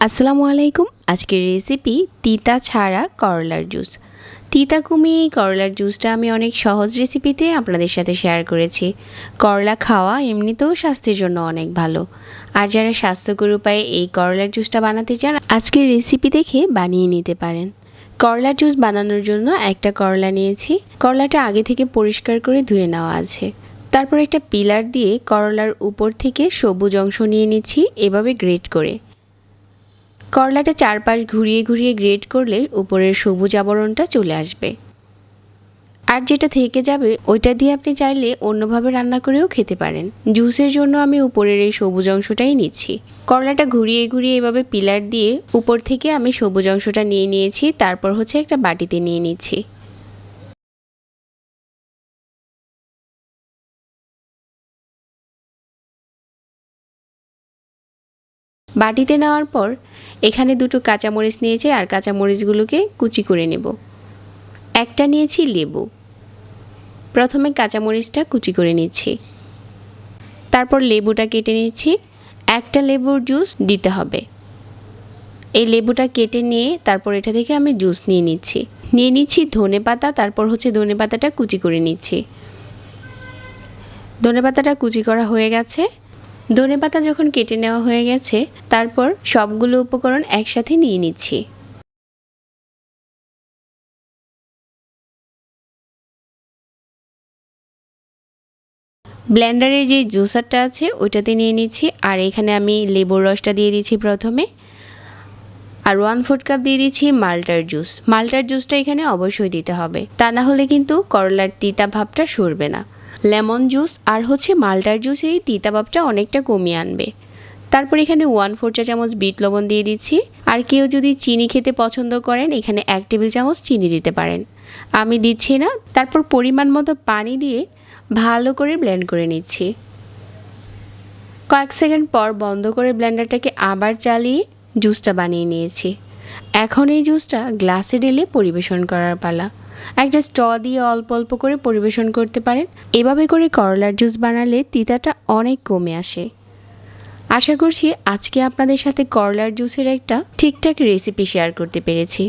আসসালামু আলাইকুম। আজকের রেসিপি তিতা ছাড়া করলার জুস। তিতা কমিয়ে করলার জুসটা আমি অনেক সহজ রেসিপিতে আপনাদের সাথে শেয়ার করেছি। করলা খাওয়া এমনিতেও স্বাস্থ্যের জন্য অনেক ভালো। আর যারা স্বাস্থ্যকর উপায়ে এই করলার জুসটা বানাতে চান, আজকের রেসিপি দেখে বানিয়ে নিতে পারেন। করলার জুস বানানোর জন্য একটা করলা নিয়েছি। করলাটা আগে থেকে পরিষ্কার করে ধুয়ে নেওয়া আছে। তারপর একটা পিলার দিয়ে করলার উপর থেকে সবুজ অংশ নিয়ে নিচ্ছি, এভাবে গ্রেট করে। করলাটা চারপাশ ঘুরিয়ে ঘুরিয়ে গ্রেট করলে উপরের সবুজ আবরণটা চলে আসবে। আর যেটা থেকে যাবে ওইটা দিয়ে আপনি চাইলে অন্যভাবে রান্না করেও খেতে পারেন। জুসের জন্য আমি উপরের এই সবুজ অংশটাই নিচ্ছি। করলাটা ঘুরিয়ে ঘুরিয়ে এভাবে পিলার দিয়ে উপর থেকে আমি সবুজ অংশটা নিয়ে নিয়েছি। তারপর একটা বাটিতে নিয়ে নিচ্ছি। বাটিতে নেওয়ার পর এখানে দুটো কাঁচামরিচ নিয়েছি, আর কাঁচামরিচগুলোকে কুচি করে নেব। একটা নিয়েছি লেবু। প্রথমে কাঁচামরিচটা কুচি করে নিচ্ছি, তারপর লেবুটা কেটে নিচ্ছি। একটা লেবুর জুস দিতে হবে। এই লেবুটা কেটে নিয়ে তারপর এটা থেকে আমি জুস নিয়ে নিচ্ছি ধনেপাতা। তারপর ধনেপাতাটা কুচি করে নিচ্ছি। ধনেপাতাটা কুচি করা হয়ে গেছে। ধনেপাতা যখন কেটে নেওয়া হয়ে গেছে, তারপর সবগুলো উপকরণ একসাথে নিয়ে নিচ্ছি। ব্লেন্ডারে যে জুসারটা আছে ওইটাতে নিয়ে নিচ্ছি। আর এখানে আমি লেবুর রসটা দিয়ে দিচ্ছি প্রথমে। আর 1/4 কাপ দিয়ে দিচ্ছি মাল্টার জুস। মাল্টার জুসটা এখানে অবশ্যই দিতে হবে, তা না হলে কিন্তু করলার তিতা ভাবটা সরবে না। লেমন জুস আর মাল্টার জুস এই তিতা ভাবটা অনেকটা কমিয়ে আনবে। তারপর এখানে 1/4 চা চামচ বিট লবণ দিয়ে দিচ্ছি। আর কেউ যদি চিনি খেতে পছন্দ করেন, এখানে 1 টেবিল চামচ চিনি দিতে পারেন। আমি দিচ্ছি না। তারপর পরিমাণ মতো পানি দিয়ে ভালো করে ব্লেন্ড করে নিচ্ছি। কয়েক সেকেন্ড পর বন্ধ করে ব্লেন্ডারটাকে আবার চালিয়ে জুসটা বানিয়ে নিয়েছি। এখন এই জুসটা গ্লাসে ঢেলে পরিবেশন করার পালা। একটা স্ট্র দিয়ে অল্প অল্প করে পরিবেশন করতে পারেন। এভাবে করে করলার জুস বানালে তিতাটা অনেক কমে আসে। আশা করছি আজকে আপনাদের সাথে করলার জুসের একটা ঠিকঠাক রেসিপি শেয়ার করতে পেরেছি।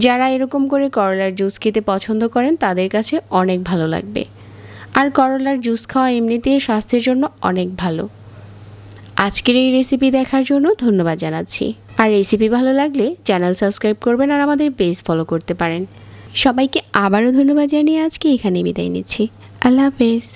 যারা এরকম করে করলার জুস খেতে পছন্দ করেন তাদের কাছে অনেক ভালো লাগবে। আর করলার জুস খাওয়া এমনিতেই স্বাস্থ্যের জন্য অনেক ভালো। আজকের এই রেসিপি দেখার জন্য ধন্যবাদ জানাচ্ছি। আর রেসিপি ভালো লাগলে চ্যানেল সাবস্ক্রাইব করবেন আর আমাদের পেজ ফলো করতে পারেন। সবাইকে আবারও ধন্যবাদ জানিয়ে আজকে এখানে বিদায় নিচ্ছি। আল্লাহ হাফেজ।